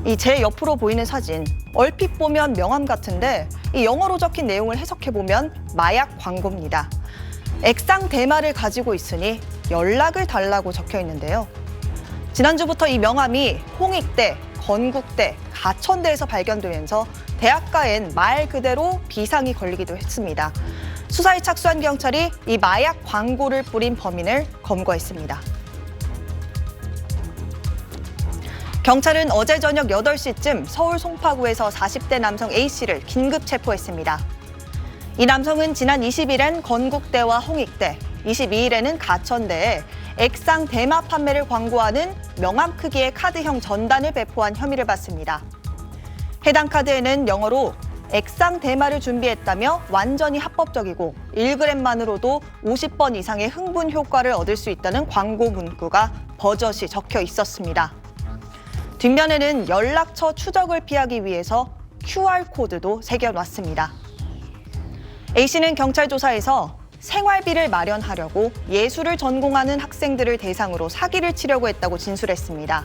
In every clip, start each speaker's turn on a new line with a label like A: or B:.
A: 이 제 옆으로 보이는 사진, 얼핏 보면 명함 같은데 이 영어로 적힌 내용을 해석해보면 마약 광고입니다. 액상 대마를 가지고 있으니 연락을 달라고 적혀 있는데요. 지난주부터 이 명함이 홍익대, 건국대, 가천대에서 발견되면서 대학가엔 말 그대로 비상이 걸리기도 했습니다. 수사에 착수한 경찰이 이 마약 광고를 뿌린 범인을 검거했습니다. 경찰은 어제 저녁 8시쯤 서울 송파구에서 40대 남성 A씨를 긴급 체포했습니다. 이 남성은 지난 20일엔 건국대와 홍익대, 22일에는 가천대에 액상 대마 판매를 광고하는 명함 크기의 카드형 전단을 배포한 혐의를 받습니다. 해당 카드에는 영어로 액상 대마를 준비했다며 완전히 합법적이고 1g만으로도 50번 이상의 흥분 효과를 얻을 수 있다는 광고 문구가 버젓이 적혀 있었습니다. 뒷면에는 연락처 추적을 피하기 위해서 QR코드도 새겨놨습니다. A씨는 경찰 조사에서 생활비를 마련하려고 예술을 전공하는 학생들을 대상으로 사기를 치려고 했다고 진술했습니다.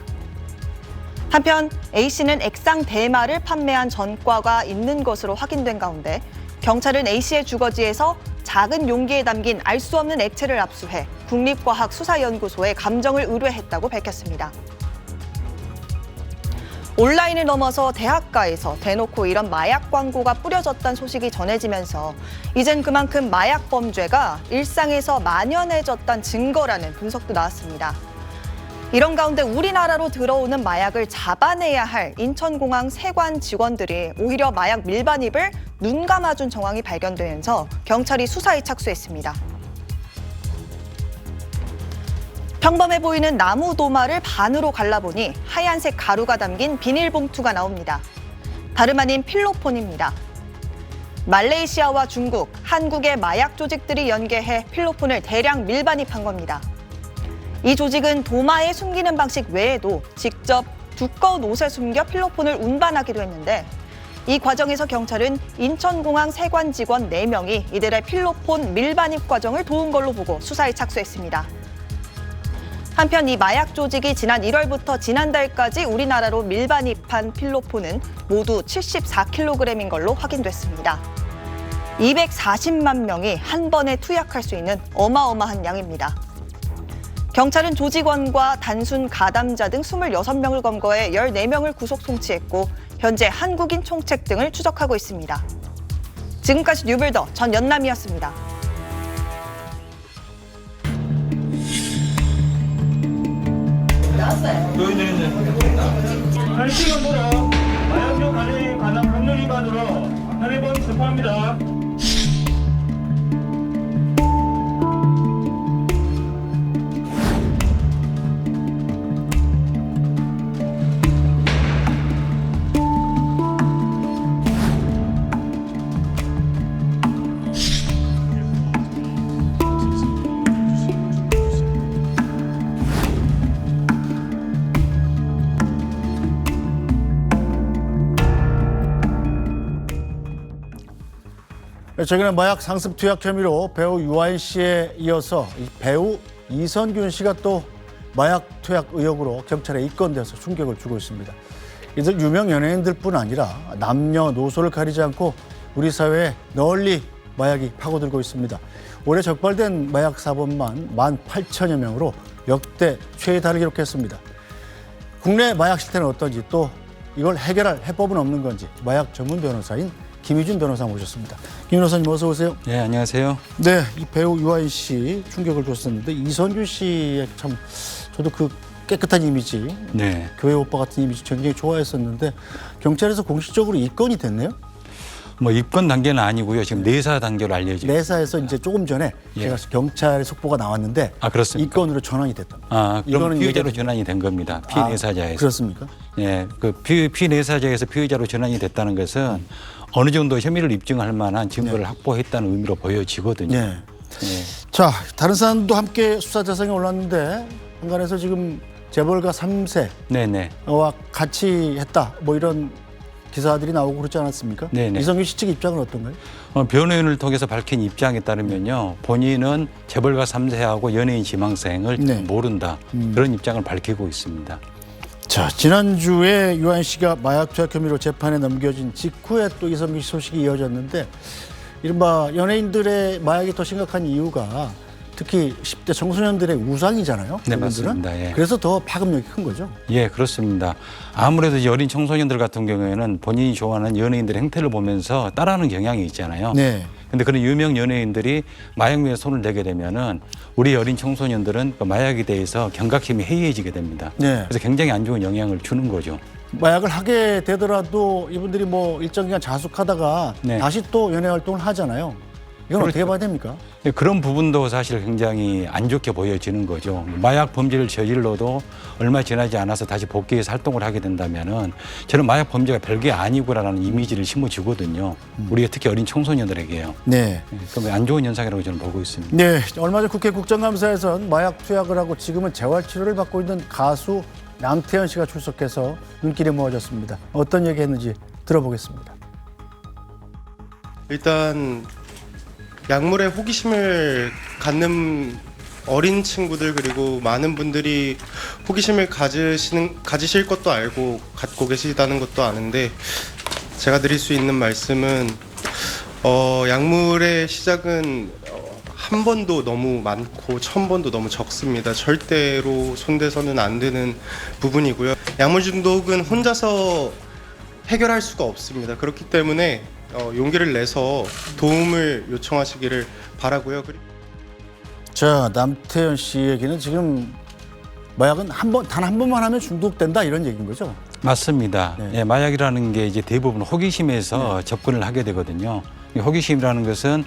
A: 한편 A씨는 액상 대마를 판매한 전과가 있는 것으로 확인된 가운데 경찰은 A씨의 주거지에서 작은 용기에 담긴 알 수 없는 액체를 압수해 국립과학수사연구소에 감정을 의뢰했다고 밝혔습니다. 온라인을 넘어서 대학가에서 대놓고 이런 마약 광고가 뿌려졌다는 소식이 전해지면서 이젠 그만큼 마약 범죄가 일상에서 만연해졌다는 증거라는 분석도 나왔습니다. 이런 가운데 우리나라로 들어오는 마약을 잡아내야 할 인천공항 세관 직원들이 오히려 마약 밀반입을 눈 감아준 정황이 발견되면서 경찰이 수사에 착수했습니다. 평범해 보이는 나무 도마를 반으로 갈라보니 하얀색 가루가 담긴 비닐봉투가 나옵니다. 다름 아닌 필로폰입니다. 말레이시아와 중국, 한국의 마약 조직들이 연계해 필로폰을 대량 밀반입한 겁니다. 이 조직은 도마에 숨기는 방식 외에도 직접 두꺼운 옷에 숨겨 필로폰을 운반하기도 했는데 이 과정에서 경찰은 인천공항 세관 직원 4명이 이들의 필로폰 밀반입 과정을 도운 걸로 보고 수사에 착수했습니다. 한편 이 마약 조직이 지난 1월부터 지난달까지 우리나라로 밀반입한 필로폰은 모두 74kg인 걸로 확인됐습니다. 240만 명이 한 번에 투약할 수 있는 어마어마한 양입니다. 경찰은 조직원과 단순 가담자 등 26명을 검거해 14명을 구속 송치했고 현재 한국인 총책 등을 추적하고 있습니다. 지금까지 뉴빌더 전연남이었습니다.
B: 발식은으로 마약류 관행에 관한 법률 위반으로 현해범 체포합니다.
C: 최근에 마약 상습 투약 혐의로 배우 유아인 씨에 이어서 배우 이선균 씨가 또 마약 투약 의혹으로 경찰에 입건돼서 충격을 주고 있습니다. 이들 유명 연예인들뿐 아니라 남녀노소를 가리지 않고 우리 사회에 널리 마약이 파고들고 있습니다. 올해 적발된 마약 사범만 18,000여 명으로 역대 최다를 기록했습니다. 국내 마약 실태는 어떤지 또 이걸 해결할 해법은 없는 건지 마약 전문 변호사인 김희준 변호사 모셨습니다. 김 변호사님 어서 오세요.
D: 네, 안녕하세요.
C: 네, 이 배우 유아인 씨 충격을 줬었는데 이선균 씨의 참 저도 그 깨끗한 이미지,
D: 네.
C: 교회 오빠 같은 이미지 굉장히 좋아했었는데 경찰에서 공식적으로 입건이 됐네요.
D: 뭐 입건 단계는 아니고요. 지금 내사 단계로 알려지고.
C: 내사에서 이제 조금 전에
D: 예.
C: 제가 경찰 속보가 나왔는데
D: 그렇습니까?
C: 입건으로 전환이 됐답니다.
D: 그럼
C: 이거는
D: 피의자로
C: 얘기가-
D: 전환이 된 겁니다. 피내사자에서.
C: 그렇습니까?
D: 예, 그 피내사자에서 피의자로 전환이 됐다는 것은 어느 정도 혐의를 입증할 만한 증거를 확보했다는 의미로 보여지거든요.
C: 네.
D: 예.
C: 자, 다른 사람도 함께 수사 대상에 올랐는데 한간에서 지금 재벌가 3세와
D: 네네.
C: 같이 했다 뭐 이런 기사들이 나오고 그렇지 않았습니까?
D: 네네.
C: 이성균 씨 측 입장은 어떤가요?
D: 변호인을 통해서 밝힌 입장에 따르면요. 본인은 재벌가 3세하고 연예인 지망생을
C: 네.
D: 모른다. 그런 입장을 밝히고 있습니다.
C: 자, 지난주에 유한 씨가 마약 투약 혐의로 재판에 넘겨진 직후에 또 이성균 씨 소식이 이어졌는데 이른바 연예인들의 마약이 더 심각한 이유가 특히 10대 청소년들의 우상이잖아요.
D: 네,
C: 그분들은.
D: 맞습니다. 예.
C: 그래서 더 파급력이 큰 거죠.
D: 예, 그렇습니다. 아무래도 이제 어린 청소년들 같은 경우에는 본인이 좋아하는 연예인들의 행태를 보면서 따라하는 경향이 있잖아요.
C: 네.
D: 근데 그런 유명 연예인들이 마약류에 손을 대게 되면은 우리 어린 청소년들은 그 마약에 대해서 경각심이 해이해지게 됩니다.
C: 네.
D: 그래서 굉장히 안 좋은 영향을 주는 거죠.
C: 마약을 하게 되더라도 이분들이 뭐 일정 기간 자숙하다가
D: 네.
C: 다시 또 연예 활동을 하잖아요. 이건 어떻게 봐야 됩니까?
D: 그런 부분도 사실 굉장히 안 좋게 보여지는 거죠. 마약 범죄를 저질러도 얼마 지나지 않아서 다시 복귀해서 활동을 하게 된다면은 저는 마약 범죄가 별게 아니구나라는 이미지를 심어주거든요. 우리가 특히 어린 청소년들에게요.
C: 네.
D: 그럼 안 좋은 현상이라고 저는 보고 있습니다.
C: 네. 얼마 전 국회 국정감사에선 마약 투약을 하고 지금은 재활치료를 받고 있는 가수 남태현 씨가 출석해서 눈길이 모아졌습니다. 어떤 얘기 했는지 들어보겠습니다.
E: 일단 약물에 호기심을 갖는 어린 친구들 그리고 많은 분들이 호기심을 가지실 것도 알고 갖고 계시다는 것도 아는데 제가 드릴 수 있는 말씀은 약물의 시작은 한 번도 너무 많고 1000번도 너무 적습니다. 절대로 손대서는 안 되는 부분이고요. 약물 중독은 혼자서 해결할 수가 없습니다. 그렇기 때문에 용기를 내서 도움을 요청하시기를 바라고요.
C: 자, 남태현 씨 얘기는 지금 마약은 단 한 번만 하면 중독된다 이런 얘기인 거죠?
D: 맞습니다.
C: 네.
D: 예, 마약이라는 게 이제 대부분 호기심에서 접근을 하게 되거든요. 이 호기심이라는 것은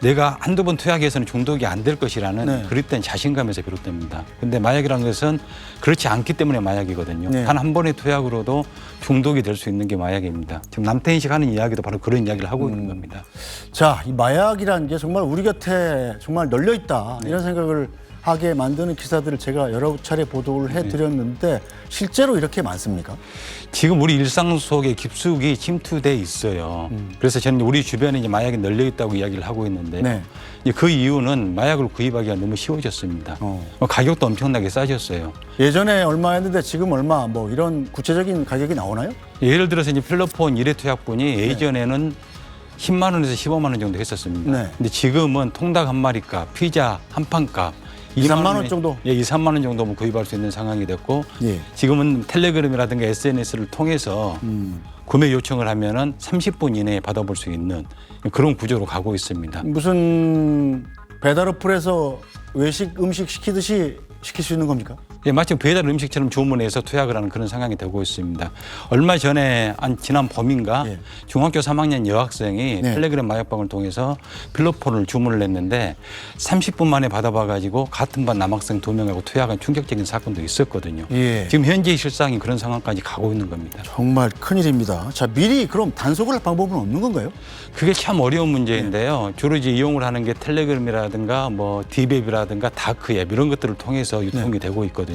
D: 내가 한두 번 투약해서는 중독이 안 될 것이라는
C: 네.
D: 그릇된 자신감에서 비롯됩니다. 근데 마약이라는 것은 그렇지 않기 때문에 마약이거든요.
C: 네.
D: 단 한 번의 투약으로도 중독이 될 수 있는 게 마약입니다. 지금 남태인 씨가 하는 이야기도 바로 그런 이야기를 하고 있는 겁니다.
C: 자, 이 마약이라는 게 정말 우리 곁에 정말 널려 있다 이런 생각을 하게 만드는 기사들을 제가 여러 차례 보도를 해드렸는데 실제로 이렇게 많습니까?
D: 지금 우리 일상 속에 깊숙이 침투돼 있어요. 그래서 저는 우리 주변에 이제 마약이 널려 있다고 이야기를 하고 있는데
C: 네.
D: 그 이유는 마약을 구입하기가 너무 쉬워졌습니다. 가격도 엄청나게 싸졌어요.
C: 예전에 얼마였는데 지금 얼마 뭐 이런 구체적인 가격이 나오나요?
D: 예를 들어서 이제 필로폰 1회 투약분이 예전에는 10만 원에서 15만 원 정도 했었습니다.
C: 네.
D: 근데 지금은 통닭 한 마리 값, 피자 한 판 값
C: 2, 3만 원 정도?
D: 예, 2, 3만 원 정도면 구입할 수 있는 상황이 됐고
C: 예.
D: 지금은 텔레그램이라든가 SNS를 통해서 구매 요청을 하면은 30분 이내에 받아볼 수 있는 그런 구조로 가고 있습니다.
C: 무슨 배달 어플에서 외식 음식 시키듯이 시킬 수 있는 겁니까?
D: 예, 마치 배달 음식처럼 주문해서 투약을 하는 그런 상황이 되고 있습니다. 얼마 전에 지난 봄인가
C: 예.
D: 중학교 3학년 여학생이
C: 네.
D: 텔레그램 마약방을 통해서 필로폰을 주문을 했는데 30분 만에 받아봐가지고 같은 반 남학생 2명하고 투약한 충격적인 사건도 있었거든요.
C: 예.
D: 지금 현재 실상이 그런 상황까지 가고 있는 겁니다.
C: 정말 큰일입니다. 자, 미리 그럼 단속을 할 방법은 없는 건가요?
D: 그게 참 어려운 문제인데요. 주로 이제 이용을 하는 게 텔레그램이라든가 뭐 디웹이라든가 다크앱 이런 것들을 통해서 유통이 되고 있거든요.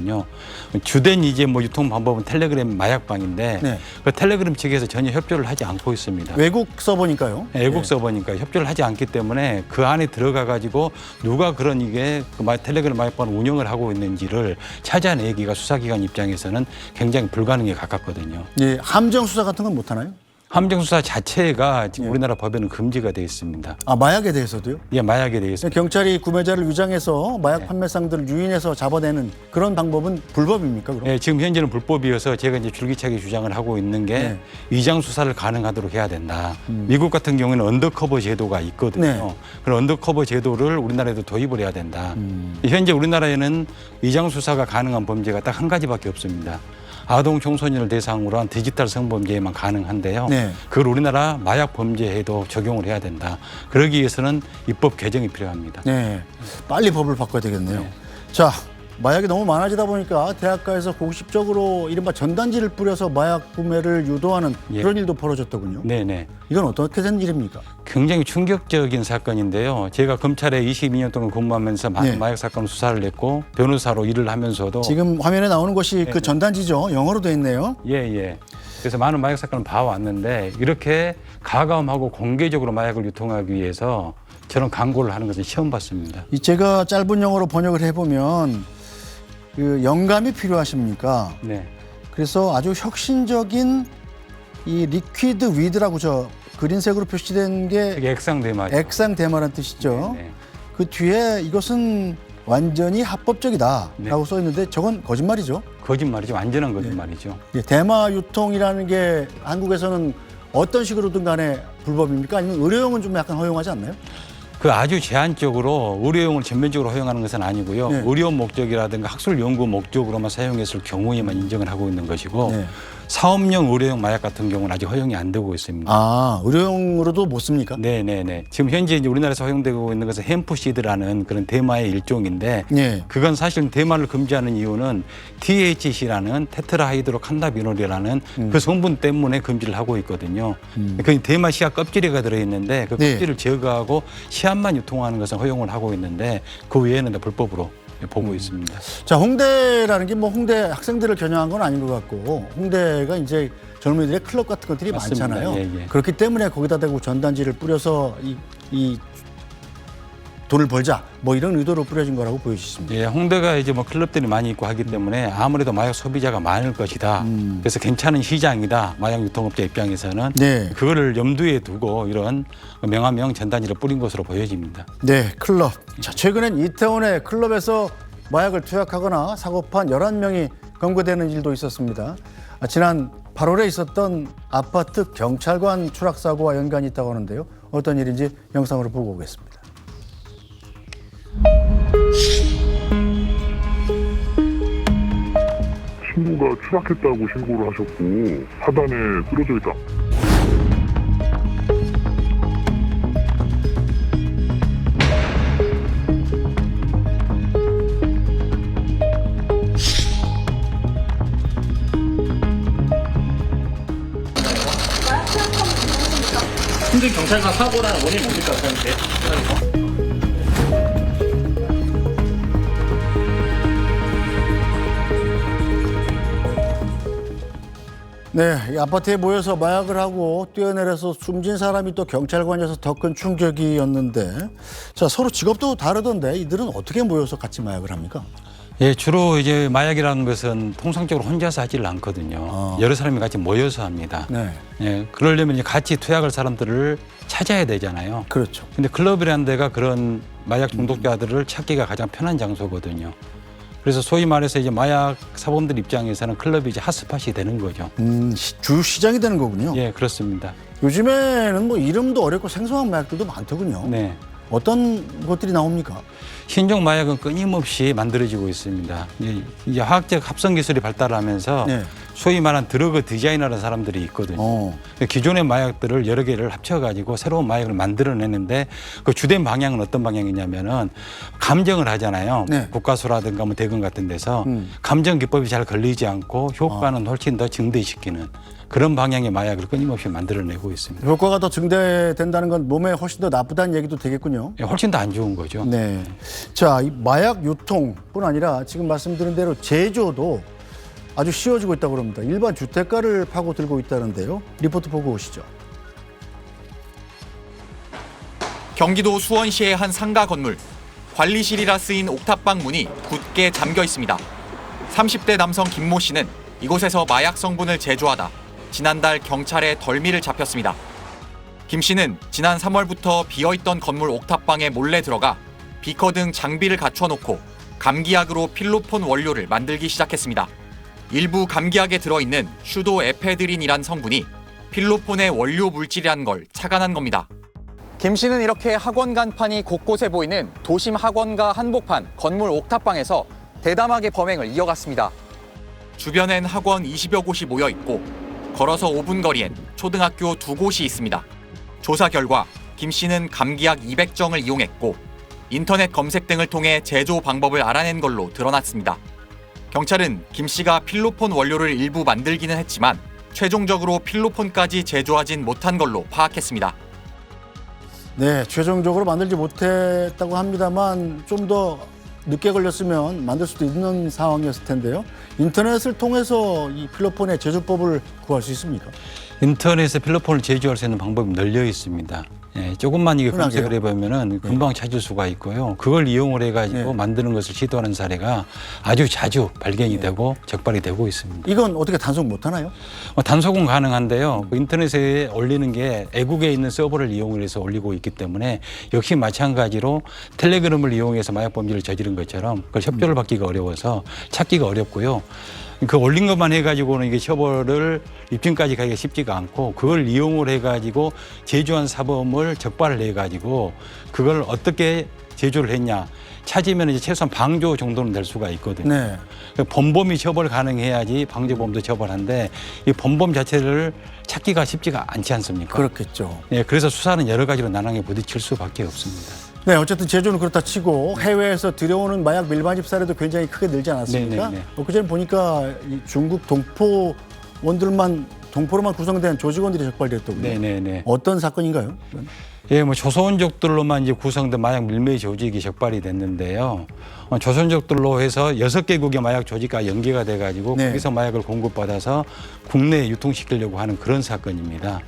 D: 주된 이제 뭐 유통 방법은 텔레그램 마약방인데
C: 네.
D: 그 텔레그램 측에서 전혀 협조를 하지 않고 있습니다.
C: 외국 서버니까요.
D: 외국
C: 예.
D: 서버니까 협조를 하지 않기 때문에 그 안에 들어가 가지고 누가 그런 이게 그 텔레그램 마약방을 운영을 하고 있는지를 찾아내기가 수사기관 입장에서는 굉장히 불가능에 가깝거든요.
C: 예, 함정 수사 같은 건 못 하나요?
D: 함정 수사 자체가 지금
C: 예.
D: 우리나라 법에는 금지가 돼 있습니다.
C: 아, 마약에 대해서도요?
D: 예, 마약에 대해서.
C: 경찰이 구매자를 위장해서 마약
D: 네.
C: 판매상들을 유인해서 잡아내는 그런 방법은 불법입니까? 그럼?
D: 예, 지금 현재는 불법이어서 제가 이제 줄기차게 주장을 하고 있는 게
C: 네.
D: 위장 수사를 가능하도록 해야 된다. 미국 같은 경우에는 언더커버 제도가 있거든요.
C: 네.
D: 그런 언더커버 제도를 우리나라에도 도입을 해야 된다. 현재 우리나라에는 위장 수사가 가능한 범죄가 딱 한 가지밖에 없습니다. 아동 청소년을 대상으로 한 디지털 성범죄에만 가능한데요.
C: 네.
D: 그걸 우리나라 마약 범죄에도 적용을 해야 된다. 그러기 위해서는 입법 개정이 필요합니다.
C: 네, 빨리 법을 바꿔야 되겠네요.
D: 네.
C: 자, 마약이 너무 많아지다 보니까 대학가에서 공식적으로 이른바 전단지를 뿌려서 마약 구매를 유도하는
D: 예.
C: 그런 일도 벌어졌더군요.
D: 네네.
C: 이건 어떻게 된 일입니까?
D: 굉장히 충격적인 사건인데요. 제가 검찰에 22년 동안 근무하면서 많은
C: 네.
D: 마약 사건 수사를 했고 변호사로 일을 하면서도
C: 지금 화면에 나오는 것이 그
D: 네.
C: 전단지죠. 영어로 돼 있네요.
D: 예. 그래서 많은 마약 사건을 봐왔는데 이렇게 가감하고 공개적으로 마약을 유통하기 위해서 저런 광고를 하는 것은 처음 봤습니다.
C: 이 제가 짧은 영어로 번역을 해보면 그 영감이 필요하십니까?
D: 네.
C: 그래서 아주 혁신적인 이 리퀴드 위드라고 저 그린색으로 표시된 게
D: 그게 액상대마죠.
C: 액상대마라는 뜻이죠.
D: 네.
C: 그 뒤에 이것은 완전히 합법적이다라고
D: 네.
C: 써 있는데 저건 거짓말이죠.
D: 거짓말이죠. 완전한 거짓말이죠.
C: 예, 대마 유통이라는 게 한국에서는 어떤 식으로든 간에 불법입니까? 아니면 의료용은 좀 약간 허용하지 않나요?
D: 그 아주 제한적으로 의료용을 전면적으로 허용하는 것은 아니고요.
C: 네.
D: 의료 목적이라든가 학술 연구 목적으로만 사용했을 경우에만 인정을 하고 있는 것이고
C: 네.
D: 사업용 의료용 마약 같은 경우는 아직 허용이 안 되고 있습니다.
C: 아, 의료용으로도 못 씁니까?
D: 네네네. 지금 현재 이제 우리나라에서 허용되고 있는 것은 햄프시드라는 그런 대마의 일종인데
C: 네.
D: 그건 사실 대마를 금지하는 이유는 THC라는 테트라하이드로 칸나비놀이라는 그 성분 때문에 금지를 하고 있거든요. 그 대마 씨앗 껍질이가 들어있는데 그
C: 네.
D: 껍질을 제거하고 씨앗만 유통하는 것은 허용을 하고 있는데 그 외에는 다 불법으로 보고 있습니다.
C: 자, 홍대라는 게 뭐 홍대 학생들을 겨냥한 건 아닌 것 같고 홍대가 이제 젊은이들의 클럽 같은 것들이
D: 맞습니다.
C: 많잖아요.
D: 예, 예.
C: 그렇기 때문에 거기다 대고 전단지를 뿌려서 이 돈을 벌자 뭐 이런 의도로 뿌려진 거라고 보여지십니다.
D: 예, 홍대가 이제 뭐 클럽들이 많이 있고 하기 때문에 아무래도 마약 소비자가 많을 것이다. 그래서 괜찮은 시장이다. 마약 유통업자 입장에서는
C: 네.
D: 그거를 염두에 두고 이런 명함형 전단지를 뿌린 것으로 보여집니다.
C: 네, 클럽. 자, 최근엔 이태원의 클럽에서 마약을 투약하거나 사고판 11명이 검거되는 일도 있었습니다. 지난 8월에 있었던 아파트 경찰관 추락 사고와 연관이 있다고 하는데요. 어떤 일인지 영상으로 보고 오겠습니다.
F: 친구가 추락했다고 신고를 하셨고 하단에 쓰러져 있다.
B: 힘든 경찰관 사고라는 원인이 뭡니까, 사장님?
C: 네, 이 아파트에 모여서 마약을 하고 뛰어내려서 숨진 사람이 또 경찰관이어서 더 큰 충격이었는데, 자, 서로 직업도 다르던데 이들은 어떻게 모여서 같이 마약을 합니까?
D: 예, 주로 이제 마약이라는 것은 통상적으로 혼자서 하지를 않거든요. 여러 사람이 같이 모여서 합니다.
C: 네,
D: 예, 그러려면 이제 같이 투약할 사람들을 찾아야 되잖아요.
C: 그렇죠.
D: 근데 클럽이라는 데가 그런 마약 중독자들을 찾기가 가장 편한 장소거든요. 그래서 소위 말해서 이제 마약 사범들 입장에서는 클럽이 이제 핫스팟이 되는 거죠.
C: 주 시장이 되는 거군요.
D: 예, 그렇습니다.
C: 요즘에는 뭐 이름도 어렵고 생소한 마약들도 많더군요.
D: 네.
C: 어떤 것들이 나옵니까?
D: 신종 마약은 끊임없이 만들어지고 있습니다. 이제 화학적 합성 기술이 발달하면서
C: 네.
D: 소위 말하는 드러그 디자이너라는 사람들이 있거든요. 기존의 마약들을 여러 개를 합쳐가지고 새로운 마약을 만들어내는데 그 주된 방향은 어떤 방향이냐면은 감정을 하잖아요.
C: 네.
D: 국가수라든가 뭐 대금 같은 데서 감정 기법이 잘 걸리지 않고 효과는 훨씬 더 증대시키는 그런 방향의 마약을 끊임없이 만들어내고 있습니다.
C: 효과가 더 증대된다는 건 몸에 훨씬 더 나쁘다는 얘기도 되겠군요.
D: 예, 훨씬 더 안 좋은 거죠.
C: 네. 자, 이 마약 유통뿐 아니라 지금 말씀드린 대로 제조도 아주 쉬워지고 있다고 합니다. 일반 주택가를 파고들고 있다는데요. 리포트 보고 오시죠.
G: 경기도 수원시의 한 상가 건물. 관리실이라 쓰인 옥탑방 문이 굳게 잠겨 있습니다. 30대 남성 김모 씨는 이곳에서 마약 성분을 제조하다 지난달 경찰에 덜미를 잡혔습니다. 김 씨는 지난 3월부터 비어있던 건물 옥탑방에 몰래 들어가 비커 등 장비를 갖춰놓고 감기약으로 필로폰 원료를 만들기 시작했습니다. 일부 감기약에 들어있는 슈도에페드린이란 성분이 필로폰의 원료 물질이란 걸 착안한 겁니다. 김 씨는 이렇게 학원 간판이 곳곳에 보이는 도심 학원가 한복판 건물 옥탑방에서 대담하게 범행을 이어갔습니다. 주변엔 학원 20여 곳이 모여 있고 걸어서 5분 거리엔 초등학교 2곳이 있습니다. 조사 결과 김 씨는 감기약 200정을 이용했고 인터넷 검색 등을 통해 제조 방법을 알아낸 걸로 드러났습니다. 경찰은 김 씨가 필로폰 원료를 일부 만들기는 했지만 최종적으로 필로폰까지 제조하진 못한 걸로 파악했습니다.
C: 네, 최종적으로 만들지 못했다고 합니다만 좀 더 늦게 걸렸으면 만들 수도 있는 상황이었을 텐데요. 인터넷을 통해서 이 필로폰의 제조법을 구할 수 있습니까?
D: 인터넷에 필로폰을 제조할 수 있는 방법이 널려 있습니다. 예, 조금만 이게
C: 흔하게요?
D: 검색을 해보면은 금방 찾을 수가 있고요. 그걸 이용을 해가지고
C: 네.
D: 만드는 것을 시도하는 사례가 아주 자주 발견이 되고 적발이 되고 있습니다.
C: 이건 어떻게 단속 못 하나요?
D: 단속은 가능한데요. 그 인터넷에 올리는 게 애국에 있는 서버를 이용해서 올리고 있기 때문에 역시 마찬가지로 텔레그램을 이용해서 마약 범죄를 저지른 것처럼 그걸 협조를 받기가 어려워서 찾기가 어렵고요. 그 올린 것만 해가지고는 이게 처벌을 입증까지 가기가 쉽지가 않고 그걸 이용을 해가지고 제조한 사범을 적발을 해가지고 그걸 어떻게 제조를 했냐 찾으면 이제 최소한 방조 정도는 될 수가 있거든요.
C: 네.
D: 범범이 처벌 가능해야지 방조범도 처벌한데 이 범범 자체를 찾기가 쉽지가 않지 않습니까?
C: 그렇겠죠.
D: 예, 그래서 수사는 여러 가지로 난항에 부딪힐 수밖에 없습니다.
C: 네, 어쨌든 제조는 그렇다 치고 해외에서 들여오는 마약 밀반입 사례도 굉장히 크게 늘지 않았습니까?
D: 네네네.
C: 그전에 보니까 이 중국 동포로만 구성된 조직원들이 적발됐더군요.
D: 네네네.
C: 어떤 사건인가요?
D: 예, 뭐 조선족들로만 이제 구성된 마약 밀매 조직이 적발이 됐는데요. 조선족들로 해서 6개국의 마약 조직과 연계가 돼가지고
C: 네.
D: 거기서 마약을 공급받아서 국내에 유통시키려고 하는 그런 사건입니다.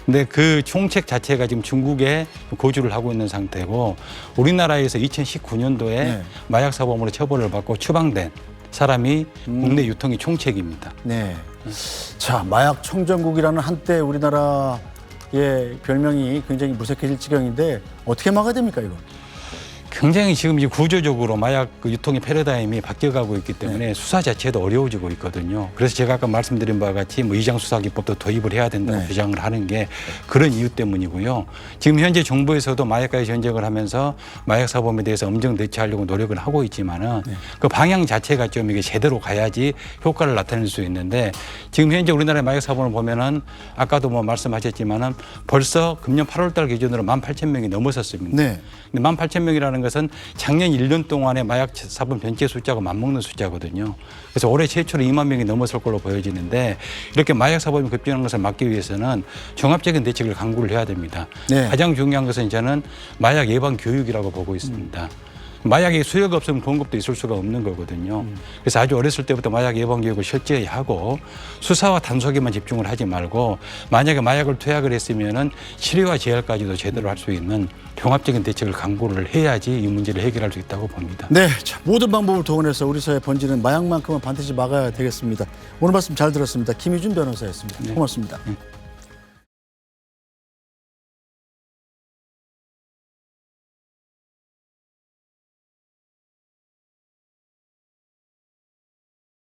D: 근데 그 총책 자체가 지금 중국에 거주를 하고 있는 상태고 우리나라에서 2019년도에
C: 네.
D: 마약 사범으로 처벌을 받고 추방된 사람이 국내 유통의 총책입니다.
C: 네. 자, 마약 청정국이라는 한때 우리나라의 별명이 굉장히 무색해질 지경인데 어떻게 막아야 됩니까, 이거?
D: 굉장히 지금 이제 구조적으로 마약 그 유통의 패러다임이 바뀌어가고 있기 때문에 수사 자체도 어려워지고 있거든요. 그래서 제가 아까 말씀드린 바와 같이 뭐 이장수사기법도 도입을 해야 된다고
C: 네.
D: 주장을 하는 게 그런 이유 때문이고요. 지금 현재 정부에서도 마약과의 전쟁을 하면서 마약 사범에 대해서 엄정 대처하려고 노력을 하고 있지만은 그 방향 자체가 좀 이게 제대로 가야지 효과를 나타낼 수 있는데 지금 현재 우리나라의 마약 사범을 보면은 아까도 뭐 말씀하셨지만은 벌써 금년 8월달 기준으로 18,000명이 넘어섰습니다.
C: 네.
D: 근데 18,000명이라는 것은 작년 1년 동안의 마약 사범 변제 숫자가 맞먹는 숫자거든요. 그래서 올해 최초로 2만 명이 넘어설 걸로 보여지는데 이렇게 마약 사범이 급증하는 것을 막기 위해서는 종합적인 대책을 강구를 해야 됩니다.
C: 네.
D: 가장 중요한 것은 저는 마약 예방 교육이라고 보고 있습니다. 마약이 수요가 없으면 공급도 있을 수가 없는 거거든요. 그래서 아주 어렸을 때부터 마약 예방 교육을 철저히 하고 수사와 단속에만 집중을 하지 말고 만약에 마약을 투약을 했으면은 치료와 재활까지도 제대로 할 수 있는 종합적인 대책을 강구를 해야지 이 문제를 해결할 수 있다고 봅니다.
C: 네, 자, 모든 방법을 동원해서 우리 사회에 번지는 마약만큼은 반드시 막아야 되겠습니다. 오늘 말씀 잘 들었습니다. 김희준 변호사였습니다. 고맙습니다.